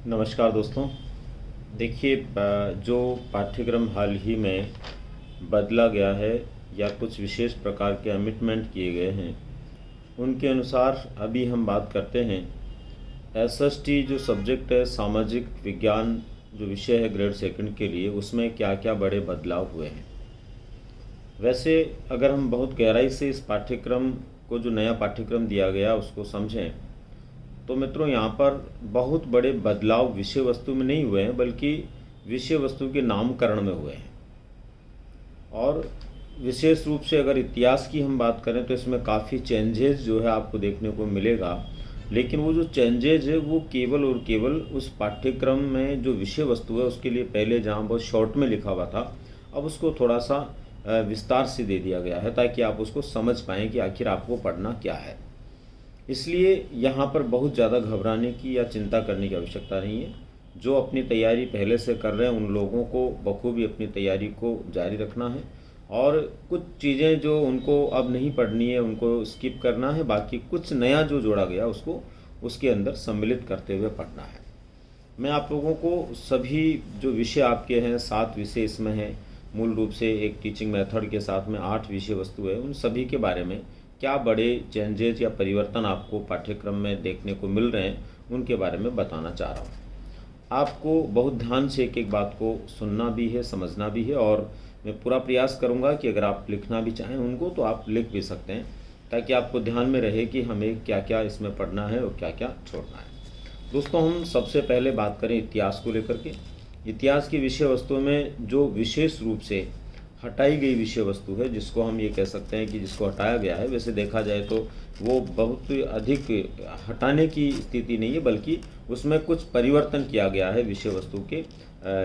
नमस्कार दोस्तों। देखिए, जो पाठ्यक्रम हाल ही में बदला गया है या कुछ विशेष प्रकार के अमिटमेंट किए गए हैं, उनके अनुसार अभी हम बात करते हैं एसएसटी जो सब्जेक्ट है, सामाजिक विज्ञान जो विषय है ग्रेड सेकंड के लिए, उसमें क्या क्या बड़े बदलाव हुए हैं। वैसे अगर हम बहुत गहराई से इस पाठ्यक्रम को, जो नया पाठ्यक्रम दिया गया, उसको समझें तो मित्रों, यहाँ पर बहुत बड़े बदलाव विषय वस्तु में नहीं हुए हैं, बल्कि विषय वस्तु के नामकरण में हुए हैं। और विशेष रूप से अगर इतिहास की हम बात करें तो इसमें काफ़ी चेंजेस जो है आपको देखने को मिलेगा। लेकिन वो जो चेंजेस है वो केवल और केवल उस पाठ्यक्रम में जो विषय वस्तु है उसके लिए पहले जहाँ बहुत शॉर्ट में लिखा हुआ था, अब उसको थोड़ा सा विस्तार से दे दिया गया है, ताकि आप उसको समझ पाएँ कि आखिर आपको पढ़ना क्या है। इसलिए यहाँ पर बहुत ज़्यादा घबराने की या चिंता करने की आवश्यकता नहीं है। जो अपनी तैयारी पहले से कर रहे हैं उन लोगों को बखूबी अपनी तैयारी को जारी रखना है, और कुछ चीज़ें जो उनको अब नहीं पढ़नी है उनको स्किप करना है। बाकी कुछ नया जो जोड़ा गया उसको उसके अंदर सम्मिलित करते हुए पढ़ना है। मैं आप लोगों को सभी जो विषय आपके हैं, 7 विषय इसमें हैं, मूल रूप से एक टीचिंग मेथड के साथ में 8 विषय वस्तु है, उन सभी के बारे में क्या बड़े चेंजेस या परिवर्तन आपको पाठ्यक्रम में देखने को मिल रहे हैं उनके बारे में बताना चाह रहा हूँ। आपको बहुत ध्यान से एक एक बात को सुनना भी है, समझना भी है, और मैं पूरा प्रयास करूँगा कि अगर आप लिखना भी चाहें उनको तो आप लिख भी सकते हैं, ताकि आपको ध्यान में रहे कि हमें क्या क्या इसमें पढ़ना है और क्या क्या छोड़ना है। दोस्तों, हम सबसे पहले बात करें इतिहास को लेकर के। इतिहास की विषय वस्तु में जो विशेष रूप से हटाई गई विषय वस्तु है, जिसको हम ये कह सकते हैं कि जिसको हटाया गया है, वैसे देखा जाए तो वो बहुत अधिक हटाने की स्थिति नहीं है, बल्कि उसमें कुछ परिवर्तन किया गया है विषय वस्तु के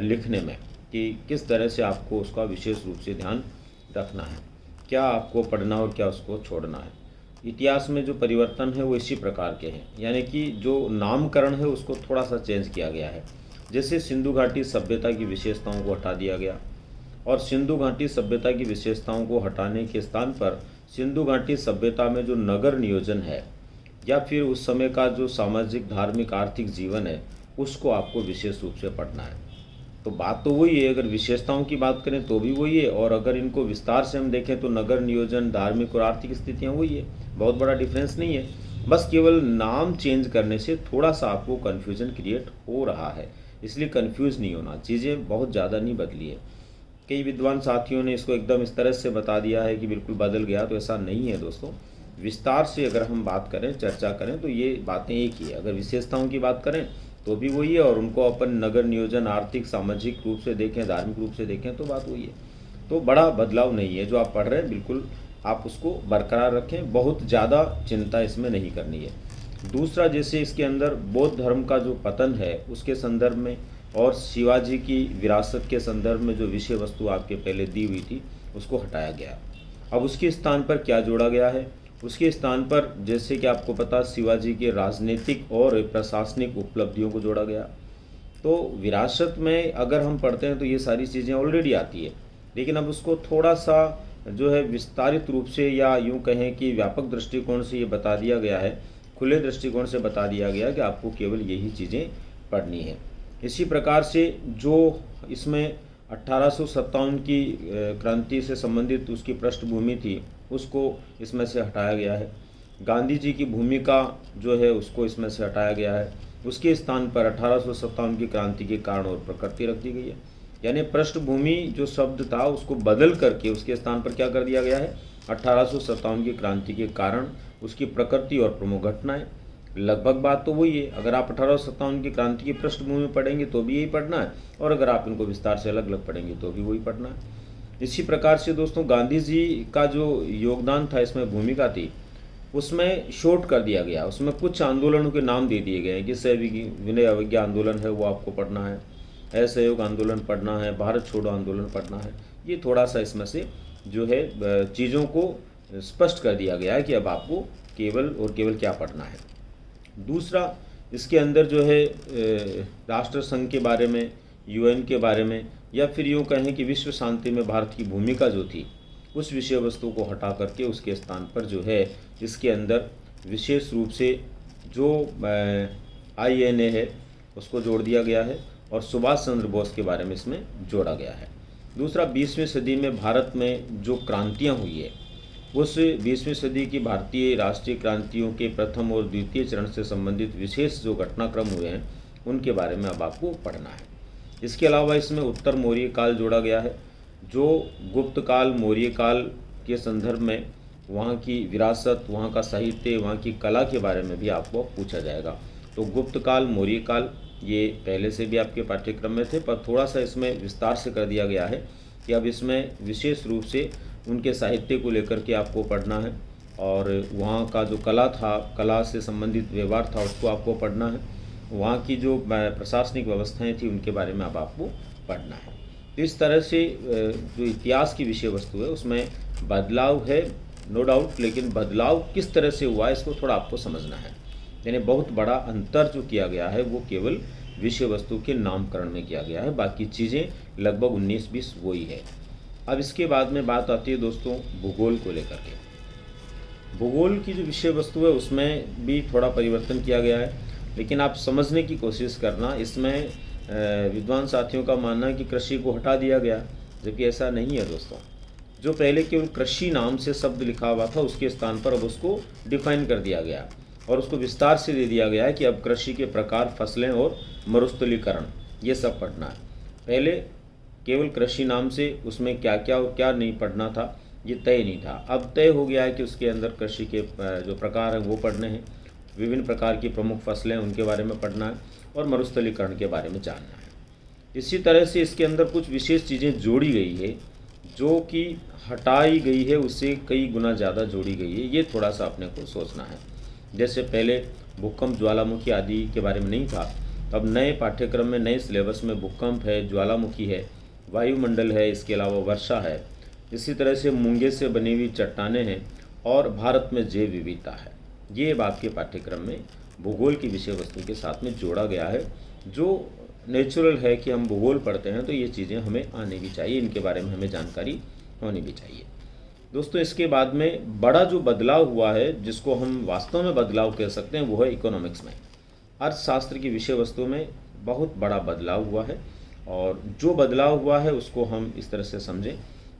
लिखने में, कि किस तरह से आपको उसका विशेष रूप से ध्यान रखना है, क्या आपको पढ़ना और क्या उसको छोड़ना है। इतिहास में जो परिवर्तन है वो इसी प्रकार के हैं, यानी कि जो नामकरण है उसको थोड़ा सा चेंज किया गया है। जैसे सिंधु घाटी सभ्यता की विशेषताओं को हटा दिया गया, और सिंधु घाटी सभ्यता की विशेषताओं को हटाने के स्थान पर सिंधु घाटी सभ्यता में जो नगर नियोजन है या फिर उस समय का जो सामाजिक, धार्मिक, आर्थिक जीवन है उसको आपको विशेष रूप से पढ़ना है। तो बात तो वही है, अगर विशेषताओं की बात करें तो भी वही है, और अगर इनको विस्तार से हम देखें तो नगर नियोजन, धार्मिक और आर्थिक स्थितियाँ वही है, बहुत बड़ा डिफरेंस नहीं है। बस केवल नाम चेंज करने से थोड़ा सा आपको कन्फ्यूजन क्रिएट हो रहा है, इसलिए कन्फ्यूज़ नहीं होना, चीज़ें बहुत ज़्यादा नहीं बदली है। कई विद्वान साथियों ने इसको एकदम इस तरह से बता दिया है कि बिल्कुल बदल गया, तो ऐसा नहीं है दोस्तों। विस्तार से अगर हम बात करें, चर्चा करें, तो ये बातें एक ही है। अगर विशेषताओं की बात करें तो भी वही है, और उनको अपन नगर नियोजन, आर्थिक, सामाजिक रूप से देखें, धार्मिक रूप से देखें तो बात वही है। तो बड़ा बदलाव नहीं है, जो आप पढ़ रहे हैं बिल्कुल आप उसको बरकरार रखें, बहुत ज़्यादा चिंता इसमें नहीं करनी है। दूसरा, जैसे इसके अंदर बौद्ध धर्म का जो पतन है उसके संदर्भ में और शिवाजी की विरासत के संदर्भ में जो विषय वस्तु आपके पहले दी हुई थी उसको हटाया गया। अब उसके स्थान पर क्या जोड़ा गया है? उसके स्थान पर, जैसे कि आपको पता, शिवाजी के राजनीतिक और प्रशासनिक उपलब्धियों को जोड़ा गया। तो विरासत में अगर हम पढ़ते हैं तो ये सारी चीज़ें ऑलरेडी आती है, लेकिन अब उसको थोड़ा सा जो है विस्तारित रूप से, या यूँ कहें कि व्यापक दृष्टिकोण से ये बता दिया गया है, खुले दृष्टिकोण से बता दिया गया कि आपको केवल यही चीज़ें पढ़नी है। इसी प्रकार से जो इसमें 1857 की क्रांति से संबंधित उसकी पृष्ठभूमि थी उसको इसमें से हटाया गया है। गांधी जी की भूमिका जो है उसको इसमें से हटाया गया है। उसके स्थान पर 1857 की क्रांति के कारण और प्रकृति रख दी गई है। यानी पृष्ठभूमि जो शब्द था उसको बदल करके उसके स्थान पर क्या कर दिया गया है? 1857 की क्रांति के कारण उसकी प्रकृति और प्रमुख घटनाएं। लगभग बात तो वही है। अगर आप 1857 की क्रांति की पृष्ठभूमि पढ़ेंगे तो भी यही पढ़ना है, और अगर आप इनको विस्तार से अलग अलग पढ़ेंगे तो भी वही पढ़ना है। इसी प्रकार से दोस्तों, गांधी जी का जो योगदान था, इसमें भूमिका थी, उसमें शॉर्ट कर दिया गया। उसमें कुछ आंदोलनों के नाम दे दिए गए हैं, जैसे विनय अवज्ञा आंदोलन है वो आपको पढ़ना है, असहयोग आंदोलन पढ़ना है, भारत छोड़ो आंदोलन पढ़ना है। ये थोड़ा सा इसमें से जो है चीज़ों को स्पष्ट कर दिया गया है कि अब आपको केवल और केवल क्या पढ़ना है। दूसरा, इसके अंदर जो है राष्ट्र संघ के बारे में, यूएन के बारे में, या फिर यूँ कहें कि विश्व शांति में भारत की भूमिका जो थी उस विषय वस्तु को हटा करके उसके स्थान पर जो है इसके अंदर विशेष रूप से जो आईएनए है, उसको जोड़ दिया गया है और सुभाष चंद्र बोस के बारे में इसमें जोड़ा गया है। दूसरा, 20वीं सदी में भारत में जो क्रांतियाँ हुई है उस 20वीं सदी की भारतीय राष्ट्रीय क्रांतियों के प्रथम और द्वितीय चरण से संबंधित विशेष जो घटनाक्रम हुए हैं उनके बारे में अब आपको पढ़ना है। इसके अलावा इसमें उत्तर मौर्य काल जोड़ा गया है, जो गुप्त काल मौर्य काल के संदर्भ में वहाँ की विरासत, वहाँ का साहित्य, वहाँ की कला के बारे में भी आपको पूछा जाएगा। तो गुप्त काल मौर्य काल ये पहले से भी आपके पाठ्यक्रम में थे, पर थोड़ा सा इसमें विस्तार से कर दिया गया है कि अब इसमें विशेष रूप से उनके साहित्य को लेकर के आपको पढ़ना है और वहाँ का जो कला था, कला से संबंधित व्यवहार था, उसको आपको पढ़ना है। वहाँ की जो प्रशासनिक व्यवस्थाएं थी उनके बारे में अब आपको पढ़ना है। तो इस तरह से जो इतिहास की विषय वस्तु है उसमें बदलाव है, नो डाउट, लेकिन बदलाव किस तरह से हुआ इसको थोड़ा आपको समझना है। यानी बहुत बड़ा अंतर जो किया गया है वो केवल विषय वस्तु के नामकरण में किया गया है, बाकी चीज़ें लगभग 19-20 वही है। अब इसके बाद में बात आती है दोस्तों भूगोल को लेकर के। भूगोल की जो विषय वस्तु है उसमें भी थोड़ा परिवर्तन किया गया है, लेकिन आप समझने की कोशिश करना। इसमें विद्वान साथियों का मानना है कि कृषि को हटा दिया गया, जबकि ऐसा नहीं है दोस्तों। जो पहले केवल कृषि नाम से शब्द लिखा हुआ था उसके स्थान पर अब उसको डिफाइन कर दिया गया और उसको विस्तार से दे दिया गया है कि अब कृषि के प्रकार, फसलें और मरुस्थलीकरण ये सब पढ़ना है। पहले केवल कृषि नाम से उसमें क्या क्या और क्या नहीं पढ़ना था ये तय नहीं था, अब तय हो गया है कि उसके अंदर कृषि के जो प्रकार हैं वो पढ़ने हैं, विभिन्न प्रकार की प्रमुख फसलें उनके बारे में पढ़ना है और मरुस्थलीकरण के बारे में जानना है। इसी तरह से इसके अंदर कुछ विशेष चीज़ें जोड़ी गई है जो कि हटाई गई है उससे कई गुना ज़्यादा जोड़ी गई है, ये थोड़ा सा अपने को सोचना है। जैसे पहले भूकंप, ज्वालामुखी आदि के बारे में नहीं था, अब नए पाठ्यक्रम में, नए सिलेबस में भूकंप है, ज्वालामुखी है, वायुमंडल है, इसके अलावा वर्षा है, इसी तरह से मूंगे से बनी हुई चट्टानें हैं और भारत में जैव विविधता है। ये आपके पाठ्यक्रम में भूगोल की विषय वस्तु के साथ में जोड़ा गया है। जो नेचुरल है कि हम भूगोल पढ़ते हैं तो ये चीज़ें हमें आनी भी चाहिए, इनके बारे में हमें जानकारी होनी भी चाहिए। दोस्तों इसके बाद में बड़ा जो बदलाव हुआ है, जिसको हम वास्तव में बदलाव कह सकते हैं, वो है इकोनॉमिक्स में। अर्थशास्त्र की विषय वस्तु में बहुत बड़ा बदलाव हुआ है और जो बदलाव हुआ है उसको हम इस तरह से समझें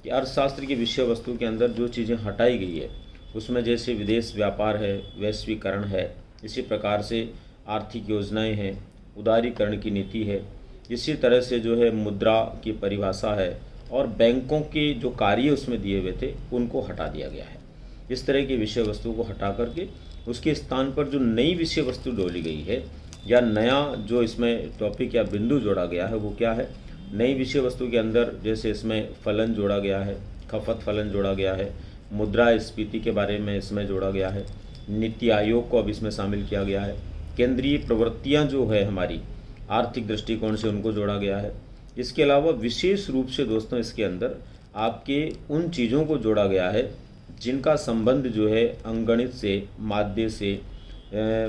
कि अर्थशास्त्र की विषय वस्तु के अंदर जो चीज़ें हटाई गई है उसमें जैसे विदेश व्यापार है, वैश्वीकरण है, इसी प्रकार से आर्थिक योजनाएं हैं, उदारीकरण की नीति है, इसी तरह से जो है मुद्रा की परिभाषा है और बैंकों के जो कार्य उसमें दिए हुए थे उनको हटा दिया गया है। इस तरह की विषय वस्तु को हटा करके उसके स्थान पर जो नई विषय वस्तु डोली गई है या नया जो इसमें टॉपिक या बिंदु जोड़ा गया है वो क्या है। नई विषय वस्तु के अंदर जैसे इसमें फलन जोड़ा गया है, खपत फलन जोड़ा गया है, मुद्रास्फीति के बारे में इसमें जोड़ा गया है, नीति आयोग को अब इसमें शामिल किया गया है, केंद्रीय प्रवृत्तियां जो है हमारी आर्थिक दृष्टिकोण से उनको जोड़ा गया है। इसके अलावा विशेष रूप से दोस्तों इसके अंदर आपके उन चीज़ों को जोड़ा गया है जिनका संबंध जो है अंगणित से, माध्य से,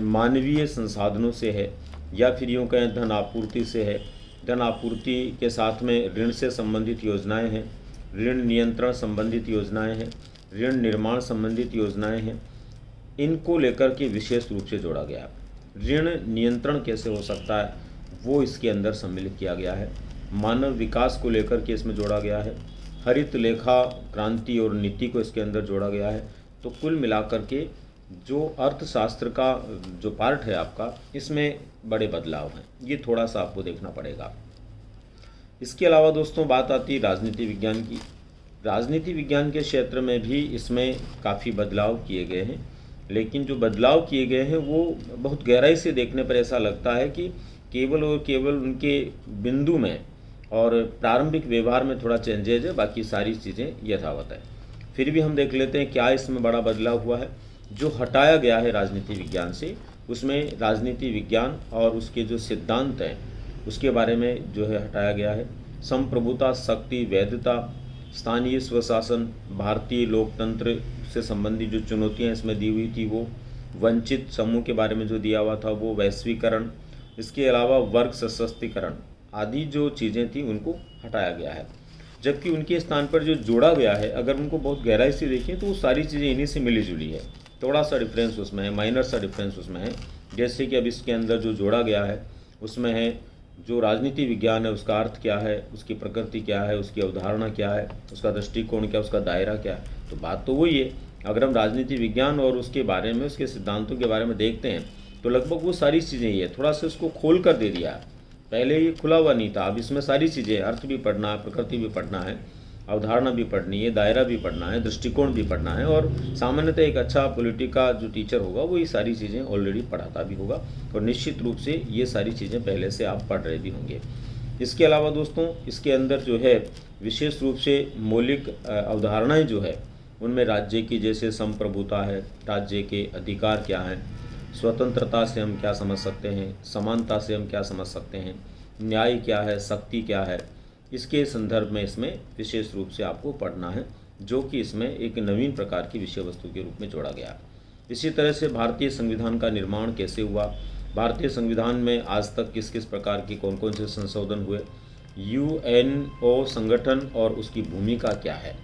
मानवीय संसाधनों से है या फिर यूँ कहें धन आपूर्ति से है। धन आपूर्ति के साथ में ऋण से संबंधित योजनाएं हैं, ऋण नियंत्रण संबंधित योजनाएं हैं, ऋण निर्माण संबंधित योजनाएं हैं, इनको लेकर के विशेष रूप से जोड़ा गया। ऋण नियंत्रण कैसे हो सकता है वो इसके अंदर सम्मिलित किया गया है। मानव विकास को लेकर के इसमें जोड़ा गया है। हरित लेखा क्रांति और नीति को इसके अंदर जोड़ा गया है। तो कुल मिलाकर के जो अर्थशास्त्र का जो पार्ट है आपका, इसमें बड़े बदलाव हैं, ये थोड़ा सा आपको देखना पड़ेगा। इसके अलावा दोस्तों बात आती है राजनीति विज्ञान की। राजनीति विज्ञान के क्षेत्र में भी इसमें काफ़ी बदलाव किए गए हैं, लेकिन जो बदलाव किए गए हैं वो बहुत गहराई से देखने पर ऐसा लगता है कि केवल और केवल उनके बिंदु में और प्रारंभिक व्यवहार में थोड़ा चेंजेज है, बाकी सारी चीज़ें यथावत है। फिर भी हम देख लेते हैं क्या इसमें बड़ा बदलाव हुआ है। जो हटाया गया है राजनीति विज्ञान से, उसमें राजनीति विज्ञान और उसके जो सिद्धांत हैं उसके बारे में जो है हटाया गया है। संप्रभुता, शक्ति, वैधता, स्थानीय स्वशासन, भारतीय लोकतंत्र से संबंधित जो चुनौतियाँ इसमें दी हुई थी वो, वंचित समूह के बारे में जो दिया हुआ था वो, वैश्वीकरण, इसके अलावा वर्ग सशक्तिकरण आदि जो चीज़ें थी उनको हटाया गया है। जबकि उनके स्थान पर जो जोड़ा गया है, अगर उनको बहुत गहराई से देखें तो वो सारी चीज़ें इन्हीं से मिली जुली है। थोड़ा सा डिफरेंस उसमें है, माइनर सा डिफरेंस उसमें है। जैसे कि अब इसके अंदर जो जोड़ा गया है उसमें है जो राजनीति विज्ञान है उसका अर्थ क्या है, उसकी प्रकृति क्या है, उसकी अवधारणा क्या है, उसका दृष्टिकोण क्या, उसका दायरा क्या है। तो बात तो वही है। अगर हम राजनीति विज्ञान और उसके बारे में, उसके सिद्धांतों के बारे में देखते हैं तो लगभग वो सारी चीज़ें ही है। थोड़ा सा उसको खोल कर दे दिया, पहले ये खुला हुआ नहीं था, अब इसमें सारी चीज़ें, अर्थ भी पढ़ना है, प्रकृति भी पढ़ना है, अवधारणा भी पढ़नी है, दायरा भी पढ़ना है, दृष्टिकोण भी पढ़ना है। और सामान्यतः एक अच्छा पॉलिटी का जो टीचर होगा वो ये सारी चीज़ें ऑलरेडी पढ़ाता भी होगा और निश्चित रूप से ये सारी चीज़ें पहले से आप पढ़ रहे भी होंगे। इसके अलावा दोस्तों इसके अंदर जो है विशेष रूप से मौलिक अवधारणाएं जो है उनमें राज्य की जैसे संप्रभुता है, राज्य के अधिकार क्या हैं, स्वतंत्रता से हम क्या समझ सकते हैं, समानता से हम क्या समझ सकते हैं, न्याय क्या है, शक्ति क्या है, इसके संदर्भ में इसमें विशेष रूप से आपको पढ़ना है, जो कि इसमें एक नवीन प्रकार की विषय वस्तु के रूप में जोड़ा गया। इसी तरह से भारतीय संविधान का निर्माण कैसे हुआ, भारतीय संविधान में आज तक किस किस प्रकार की कौन कौन से संशोधन हुए, यूएनओ संगठन और उसकी भूमिका क्या है,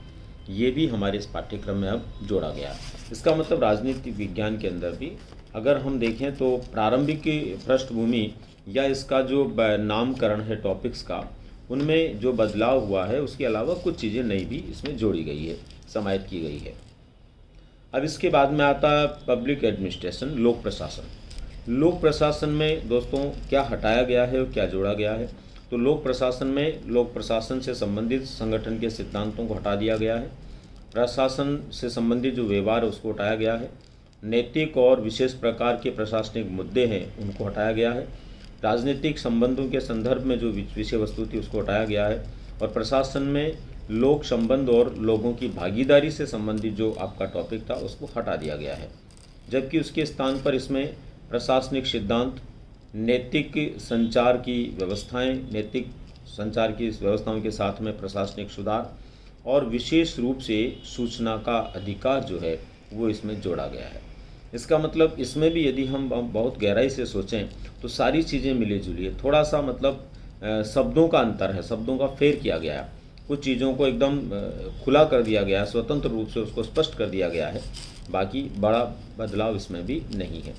ये भी हमारे इस पाठ्यक्रम में अब जोड़ा गया। इसका मतलब राजनीतिक विज्ञान के अंदर भी अगर हम देखें तो प्रारंभिक पृष्ठभूमि या इसका जो नामकरण है टॉपिक्स का, उनमें जो बदलाव हुआ है उसके अलावा कुछ चीज़ें नई भी इसमें जोड़ी गई है, समाहित की गई है। अब इसके बाद में आता है पब्लिक एडमिनिस्ट्रेशन, लोक प्रशासन। लोक प्रशासन में दोस्तों क्या हटाया गया है और क्या जोड़ा गया है। तो लोक प्रशासन में लोक प्रशासन से संबंधित संगठन के सिद्धांतों को हटा दिया गया है, प्रशासन से संबंधित जो व्यवहार है उसको हटाया गया है, नैतिक और विशेष प्रकार के प्रशासनिक मुद्दे हैं उनको हटाया गया है, राजनीतिक संबंधों के संदर्भ में जो विषय वस्तु थी उसको हटाया गया है, और प्रशासन में लोक संबंध और लोगों की भागीदारी से संबंधित जो आपका टॉपिक था उसको हटा दिया गया है। जबकि उसके स्थान पर इसमें प्रशासनिक सिद्धांत, नैतिक संचार की व्यवस्थाएं, नैतिक संचार की व्यवस्थाओं के साथ में प्रशासनिक सुधार और विशेष रूप से सूचना का अधिकार जो है वो इसमें जोड़ा गया है। इसका मतलब इसमें भी यदि हम बहुत गहराई से सोचें तो सारी चीज़ें मिली जुली है। थोड़ा सा मतलब शब्दों का अंतर है, शब्दों का फेर किया गया है, कुछ चीज़ों को एकदम खुला कर दिया गया है, स्वतंत्र रूप से उसको स्पष्ट कर दिया गया है। बाकी बड़ा बदलाव इसमें भी नहीं है।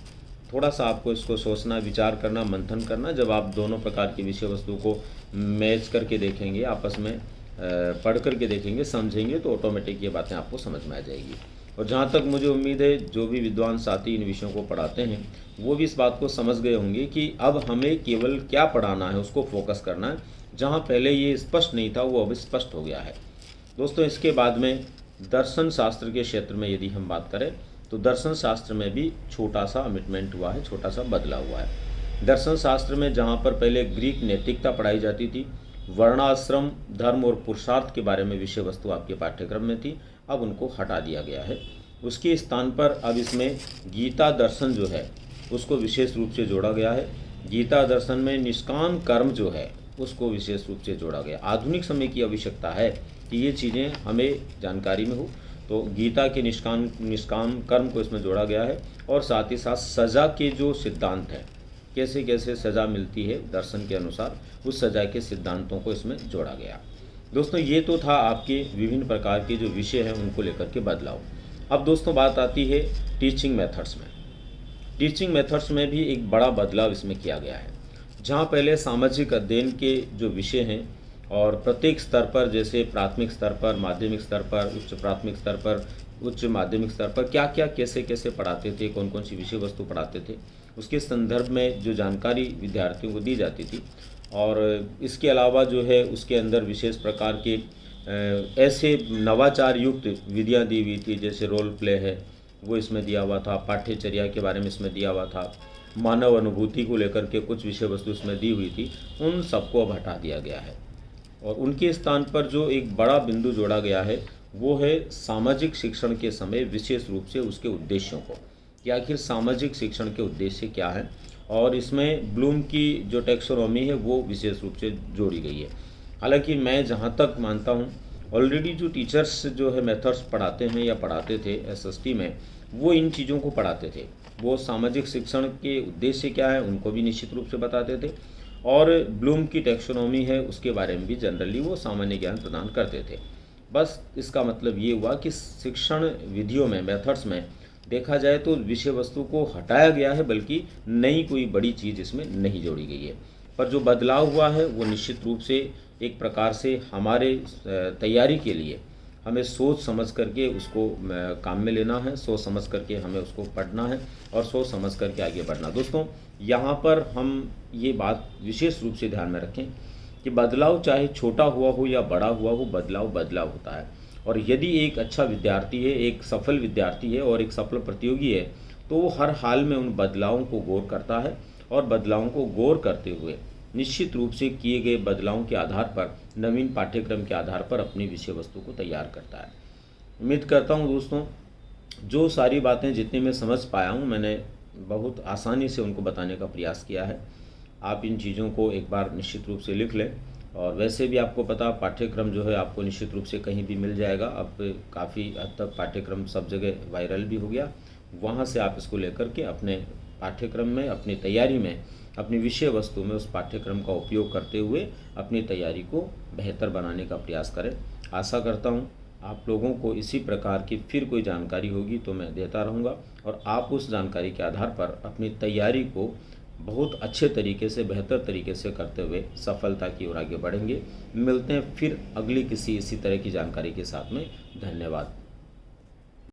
थोड़ा सा आपको इसको सोचना, विचार करना, मंथन करना, जब आप दोनों प्रकार की विषय वस्तु को मैच करके देखेंगे, आपस में पढ़ करके देखेंगे, समझेंगे, तो ऑटोमेटिक ये बातें आपको समझ में आ जाएगी। और जहाँ तक मुझे उम्मीद है जो भी विद्वान साथी इन विषयों को पढ़ाते हैं वो भी इस बात को समझ गए होंगे कि अब हमें केवल क्या पढ़ाना है उसको फोकस करना है। जहाँ पहले ये स्पष्ट नहीं था वो अब स्पष्ट हो गया है। दोस्तों इसके बाद में दर्शन शास्त्र के क्षेत्र में यदि हम बात करें तो दर्शन शास्त्र में भी छोटा सा अमिटमेंट हुआ है, छोटा सा बदलाव हुआ है। दर्शन शास्त्र में जहाँ पर पहले ग्रीक नैतिकता पढ़ाई जाती थी, वर्णाश्रम, धर्म और पुरुषार्थ के बारे में विषय वस्तु आपके पाठ्यक्रम में थी, अब उनको हटा दिया गया है। उसके स्थान पर अब इसमें गीता दर्शन जो है उसको विशेष रूप से जोड़ा गया है। गीता दर्शन में निष्काम कर्म जो है उसको विशेष रूप से जोड़ा गया। आधुनिक समय की आवश्यकता है कि ये चीज़ें हमें जानकारी में हो, तो गीता के निष्काम कर्म को इसमें जोड़ा गया है। और साथ ही साथ सज़ा के जो सिद्धांत हैं, कैसे कैसे सज़ा मिलती है दर्शन के अनुसार, उस सज़ा के सिद्धांतों को इसमें जोड़ा गया। दोस्तों ये तो था आपके विभिन्न प्रकार के जो विषय हैं उनको लेकर के बदलाव। अब दोस्तों बात आती है टीचिंग मेथड्स में। टीचिंग मेथड्स में भी एक बड़ा बदलाव इसमें किया गया है। जहाँ पहले सामाजिक अध्ययन के जो विषय हैं और प्रत्येक स्तर पर, जैसे प्राथमिक स्तर पर, माध्यमिक स्तर पर, उच्च प्राथमिक स्तर पर, उच्च माध्यमिक स्तर पर क्या क्या कैसे कैसे पढ़ाते थे, कौन कौन सी विषय वस्तु पढ़ाते थे, उसके संदर्भ में जो जानकारी विद्यार्थियों को दी जाती थी। और इसके अलावा जो है उसके अंदर विशेष प्रकार के ऐसे नवाचार युक्त विधियाँ दी हुई थी, जैसे रोल प्ले है वो इसमें दिया हुआ था, पाठ्यचर्या के बारे में इसमें दिया हुआ था, मानव अनुभूति को लेकर के कुछ विषय वस्तु इसमें दी हुई थी, उन सबको अब हटा दिया गया है। और उनके स्थान पर जो एक बड़ा बिंदु जोड़ा गया है वो है सामाजिक शिक्षण के समय विशेष रूप से उसके उद्देश्यों को, कि आखिर सामाजिक शिक्षण के उद्देश्य क्या हैं। और इसमें ब्लूम की जो टैक्सोनॉमी है वो विशेष रूप से जोड़ी गई है। हालांकि मैं जहाँ तक मानता हूँ ऑलरेडी जो टीचर्स जो है मेथड्स पढ़ाते हैं या पढ़ाते थे एसएसटी में, वो इन चीज़ों को पढ़ाते थे। वो सामाजिक शिक्षण के उद्देश्य क्या है उनको भी निश्चित रूप से बताते थे, और ब्लूम की टैक्सोनॉमी है उसके बारे में भी जनरली वो सामान्य ज्ञान प्रदान करते थे। बस इसका मतलब ये हुआ कि शिक्षण विधियों में, मेथड्स में देखा जाए तो विषय वस्तु को हटाया गया है, बल्कि नई कोई बड़ी चीज़ इसमें नहीं जोड़ी गई है। पर जो बदलाव हुआ है वो निश्चित रूप से एक प्रकार से हमारे तैयारी के लिए हमें सोच समझ करके उसको काम में लेना है, सोच समझ करके हमें उसको पढ़ना है और सोच समझ करके आगे बढ़ना। दोस्तों, यहाँ पर हम ये बात विशेष रूप से ध्यान में रखें कि बदलाव चाहे छोटा हुआ हो या बड़ा हुआ हो, बदलाव बदलाव होता है। और यदि एक अच्छा विद्यार्थी है, एक सफल विद्यार्थी है और एक सफल प्रतियोगी है, तो वो हर हाल में उन बदलावों को गौर करता है और बदलावों को गौर करते हुए निश्चित रूप से किए गए बदलावों के आधार पर, नवीन पाठ्यक्रम के आधार पर अपनी विषय वस्तु को तैयार करता है। उम्मीद करता हूँ दोस्तों, जो सारी बातें जितनी मैं समझ पाया हूँ, मैंने बहुत आसानी से उनको बताने का प्रयास किया है। आप इन चीज़ों को एक बार निश्चित रूप से लिख लें। और वैसे भी आपको पता, पाठ्यक्रम जो है आपको निश्चित रूप से कहीं भी मिल जाएगा। अब काफ़ी हद तक पाठ्यक्रम सब जगह वायरल भी हो गया। वहाँ से आप इसको लेकर के अपने पाठ्यक्रम में, अपनी तैयारी में, अपनी विषय वस्तु में उस पाठ्यक्रम का उपयोग करते हुए अपनी तैयारी को बेहतर बनाने का प्रयास करें। आशा करता हूँ आप लोगों को इसी प्रकार की फिर कोई जानकारी होगी तो मैं देता रहूँगा और आप उस जानकारी के आधार पर अपनी तैयारी को बहुत अच्छे तरीके से, बेहतर तरीके से करते हुए सफलता की ओर आगे बढ़ेंगे। मिलते हैं फिर अगली किसी इसी तरह की जानकारी के साथ में। धन्यवाद।